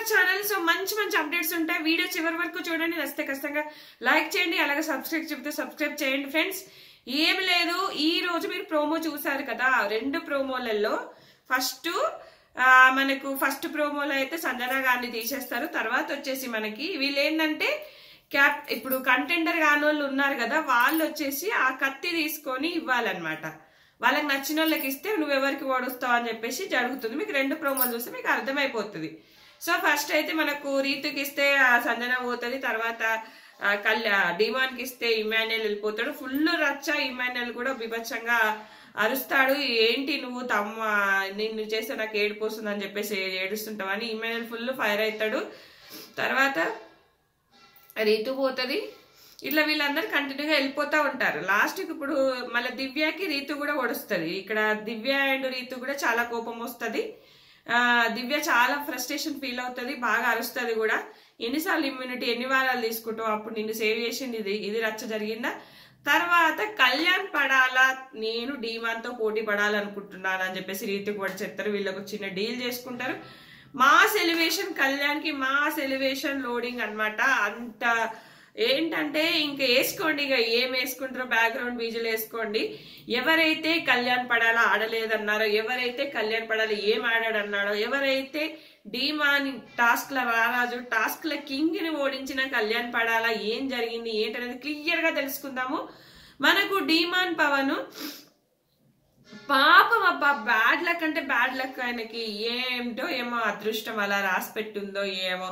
Our channel. So మంచి updates ఉంటాయి. Video చివరి వరకు చూడండి. నచ్చితే ఖచ్చితంగా లైక్ చేయండి, అలాగే సబ్స్క్రైబ్ చేయండి ఫ్రెండ్స్. ఏమి లేదు, ఈ రోజు మీరు ప్రోమో చూసారు కదా, 2 ప్రోమోలలో మనకు ఫస్ట్ ప్రోమోలో అయితే సంజన గారిని తీసేస్తారు. తర్వాత వచ్చేసి మనకి వీళ్ళు ఏంటంటే ఇప్పుడు కంటెండర్ కానోళ్ళు ఉన్నారు కదా, వాళ్ళు వచ్చేసి ఆ కత్తి తీసుకొని ఇవ్వాలన్నమాట. వాళ్ళకి నచ్చిన వాళ్ళకి ఇస్తే నువ్వెవరికి ఓడుస్తావు అని చెప్పేసి జరుగుతుంది. మీకు 2 ప్రోమోలు చూస్తే మీకు అర్థమైపోతుంది. సో ఫస్ట్ అయితే మనకు రీతుకి ఇస్తే సంజన పోతుంది, తర్వాత డిమాన్కి ఇస్తే ఇమాన్యుయల్ వెళ్ళిపోతాడు. ఫుల్ రచ్చ. ఇమాన్యుయల్ కూడా బీభత్సంగా అరుస్తాడు, ఏంటి నువ్వు నిన్ను చేస్తే నాకు ఏడుపు వస్తుంది అని చెప్పేసి ఏడుస్తుంటావని. ఇమాన్యుయల్ ఫుల్ ఫైర్ అవుతాడు. తర్వాత రీతు పోతుంది. ఇట్లా వీళ్ళందరూ కంటిన్యూగా వెళ్ళిపోతా ఉంటారు. లాస్ట్కి ఇప్పుడు మళ్ళీ దివ్యకి రీతు కూడా ఓడుస్తుంది. ఇక్కడ దివ్య అండ్ రీతు కూడా చాలా కోపం వస్తుంది. దివ్య చాలా ఫ్రస్ట్రేషన్ ఫీల్ అవుతుంది, బాగా అరుస్తుంది కూడా. ఎన్నిసార్లు ఇమ్యూనిటీ, ఎన్ని వారాలు తీసుకుంటావు, అప్పుడు నిన్ను సేవ్ చేసింది ఇది రచ్చ జరిగిందా. తర్వాత కళ్యాణ్ పడాలా, నేను డీమాన్తో పోటీ పడాలనుకుంటున్నాను అని చెప్పేసి రీతుకు కూడా చెప్తారు. వీళ్ళకు చిన్న డీల్ చేసుకుంటారు. మాస్ ఎలివేషన్, కళ్యాణ్కి మాస్ ఎలివేషన్ లోడింగ్ అనమాట. అంత ఏంటంటే ఇంక వేసుకోండి, ఇక ఏం వేసుకుంటారో బ్యాక్గ్రౌండ్ బీజులు వేసుకోండి. ఎవరైతే కళ్యాణ్ పడాలా ఆడలేదన్నారో, ఎవరైతే కళ్యాణ్ పడాలి ఏం ఆడాడన్నాడో, ఎవరైతే డీమాన్ టాస్క్ల రారాజు, టాస్క్ల కింగ్ ని ఓడించిన కళ్యాణ్ పడాలా ఏం జరిగింది ఏంటనేది క్లియర్ గా తెలుసుకుందాము. మనకు డీమాన్ పవన్ పాపం అబ్బా, బ్యాడ్ లక్ అంటే బ్యాడ్ లక్. ఆయనకి ఏంటో ఏమో అదృష్టం అలా రాసి పెట్టుందో ఏమో,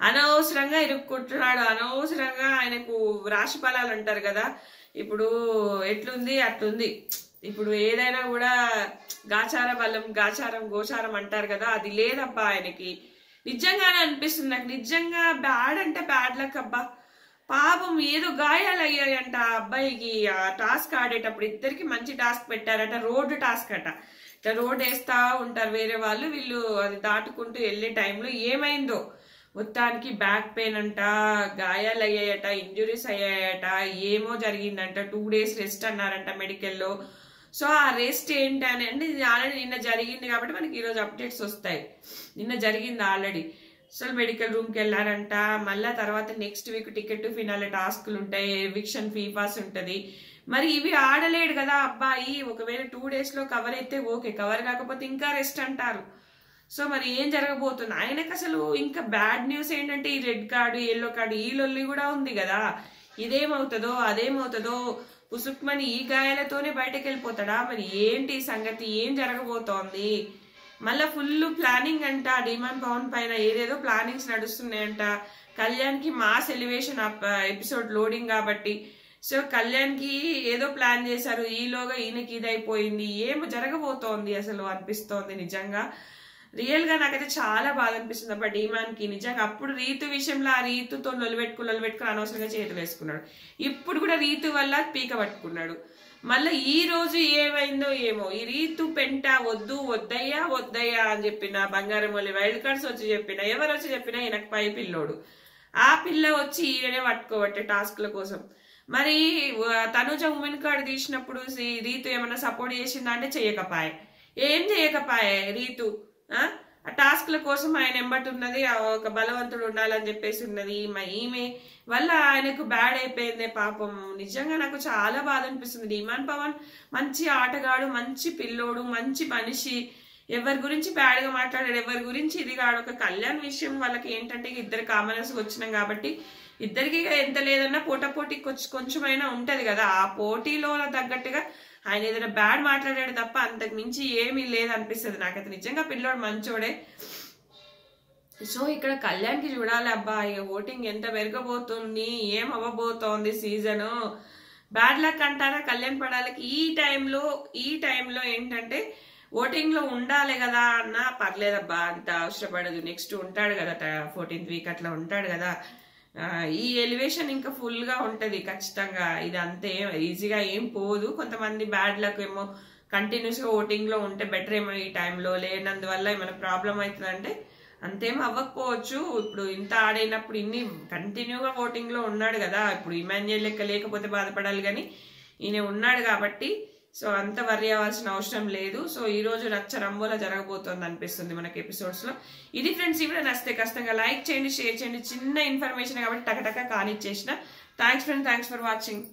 అనవసరంగా ఇరుక్కుంటున్నాడు. అనవసరంగా ఆయనకు రాశి ఫలాలు అంటారు కదా, ఇప్పుడు ఎట్లుంది అట్లుంది. ఇప్పుడు ఏదైనా కూడా గాచార బలం, గోచారం అంటారు కదా, అది లేదబ్బా ఆయనకి. నిజంగానే అనిపిస్తుంది నాకు, నిజంగా బ్యాడ్ అంటే బ్యాడ్ లక్ అబ్బా. పాపం ఏదో గాయాలు అయ్యాయంట ఆ అబ్బాయికి. ఆ టాస్క్ ఆడేటప్పుడు ఇద్దరికి మంచి టాస్క్ పెట్టారట, రోడ్డు టాస్క్ అట. ఇట్లా రోడ్ వేస్తా ఉంటారు వేరే వాళ్ళు, వీళ్ళు అది దాటుకుంటూ వెళ్ళే టైంలో ఏమైందో మొత్తానికి బ్యాక్ పెయిన్ అంట, గాయాలు అయ్యాయట, ఇంజురీస్ అయ్యాయట, ఏమో జరిగిందంట. 2 days రెస్ట్ అన్నారంట మెడికల్లో. సో ఆ రెస్ట్ ఏంటి అని అంటే ఆల్రెడీ నిన్న జరిగింది కాబట్టి మనకి ఈరోజు అప్డేట్స్ వస్తాయి. నిన్న జరిగింది ఆల్రెడీ. సో మెడికల్ రూమ్కి వెళ్ళారంట. మళ్ళా తర్వాత నెక్స్ట్ వీక్ టికెట్ ఫినాలే టాస్క్లు ఉంటాయి, ఎవిక్షన్ ఫీ పాస్ ఉంటుంది. మరి ఇవి ఆడలేడు కదా అబ్బాయి. ఒకవేళ 2 days లో కవర్ అయితే ఓకే, కవర్ కాకపోతే ఇంకా రెస్ట్ అంటారు. సో మరి ఏం జరగబోతుంది ఆయనకు అసలు. ఇంకా బ్యాడ్ న్యూస్ ఏంటంటే ఈ రెడ్ కార్డు, ఎల్లో కార్డు, ఈ లొల్లి కూడా ఉంది కదా. ఇదేమవుతుందో అదేమవుతుందో, పుసుక్మని ఈ గాయాలతోనే బయటకు వెళ్ళిపోతాడా, మరి ఏంటి సంగతి, ఏం జరగబోతోంది. మళ్ళా ఫుల్ ప్లానింగ్ అంట డిమాండ్ పవన్ పైన, ఏదేదో ప్లానింగ్స్ నడుస్తున్నాయంట. కళ్యాణ్కి మాస్ ఎలివేషన్ ఎపిసోడ్ లోడింగ్ కాబట్టి సో కళ్యాణ్కి ఏదో ప్లాన్ చేశారు, ఈలోగా ఈయనకి ఇది ఏమో జరగబోతోంది అసలు అనిపిస్తోంది నిజంగా. రియల్ గా నాకైతే చాలా బాధ అనిపిస్తుంది అబ్బా డీమాన్ కి నిజంగా. అప్పుడు రీతు విషయంలో ఆ రీతుతో లొలిపెట్టుకుని అనవసరంగా చేతులు వేసుకున్నాడు. ఇప్పుడు కూడా రీతు వల్ల పీక పట్టుకున్నాడు. మళ్ళీ ఈ రోజు ఏమైందో ఏమో, ఈ రీతు పెంట వద్దయ్యా అని చెప్పిన, బంగారం వల్లి వైల్డ్ కార్డ్స్ వచ్చి చెప్పిన, ఎవరు వచ్చి చెప్పినా ఈయనకు పై పిల్లోడు. ఆ పిల్ల వచ్చి ఈయననే పట్టుకోబట్టే టాస్క్ల కోసం. మరి తనుజ ఉమెన్ కార్డు తీసినప్పుడు రీతు ఏమన్నా సపోర్ట్ చేసిందా అంటే చెయ్యకపాయే. ఏం చేయకపాయే రీతు. ఆ టాస్క్ల కోసం ఆయన ఎంబటి ఉన్నది, ఒక బలవంతుడు ఉండాలని చెప్పేసి ఉన్నది. ఈమె వల్ల ఆయనకు బ్యాడ్ అయిపోయిందే పాపం. నిజంగా నాకు చాలా బాధ అనిపిస్తుంది. డిమాండ్ పవన్ మంచి ఆటగాడు, మంచి పిల్లోడు, మంచి మనిషి, ఎవరి గురించి బ్యాడ్ గా మాట్లాడాడు, ఎవరి గురించి ఇది కాడు. ఒక కళ్యాణ్ విషయం వాళ్ళకి ఏంటంటే ఇద్దరు కామనర్స్ వచ్చినాం కాబట్టి ఇద్దరికి ఎంత లేదన్నా పోటాపోటీ కొంచెమైనా ఉంటది కదా. ఆ పోటీలో తగ్గట్టుగా ఆయన ఏదైనా బ్యాడ్ మాట్లాడాడు తప్ప అంతకు మించి ఏమీ లేదనిపిస్తుంది నాకైతే. నిజంగా పిల్లోడు మంచోడే. సో ఇక్కడ కళ్యాణ్కి చూడాలి అబ్బా, ఇక ఓటింగ్ ఎంత పెరగబోతుంది, ఏం అవ్వబోతోంది సీజన్. బ్యాడ్ లక్ అంటారా కళ్యాణ్ పడాలకి. ఈ టైంలో ఏంటంటే ఓటింగ్ లో ఉండాలి కదా అన్న పర్లేదబ్బా, అంత అవసరపడదు. నెక్స్ట్ ఉంటాడు కదా 14th week అట్లా ఉంటాడు కదా. ఈ ఎలివేషన్ ఇంకా ఫుల్ గా ఉంటది ఖచ్చితంగా. ఇది అంతే ఈజీగా ఏం పోదు. కొంతమంది బ్యాడ్ లక్ ఏమో కంటిన్యూస్ గా ఓటింగ్ లో ఉంటే బెటర్ ఏమో, ఈ టైంలో లేనందువల్ల ఏమైనా ప్రాబ్లం అవుతుందంటే అంతేమో అవ్వకపోవచ్చు. ఇప్పుడు ఇంత ఆడైనప్పుడు ఇన్ని కంటిన్యూగా ఓటింగ్ లో ఉన్నాడు కదా. ఇప్పుడు ఇమాన్యుయల్ లెక్క లేకపోతే బాధపడాలి కానీ ఈయన ఉన్నాడు కాబట్టి సో అంత వర్రీ అవ్వాల్సిన అవసరం లేదు. సో ఈ రోజు రచ్చ రంబోలా జరగబోతోంది అనిపిస్తుంది మనకి ఎపిసోడ్స్ లో. ఇది ఫ్రెండ్స్, ఈ వీడియో నచ్చితే ఖచ్చితంగా లైక్ చేయండి, షేర్ చేయండి. చిన్న ఇన్ఫర్మేషన్ కాబట్టి టకటక కానిచ్చేసిన. Thanks friend, thanks for watching.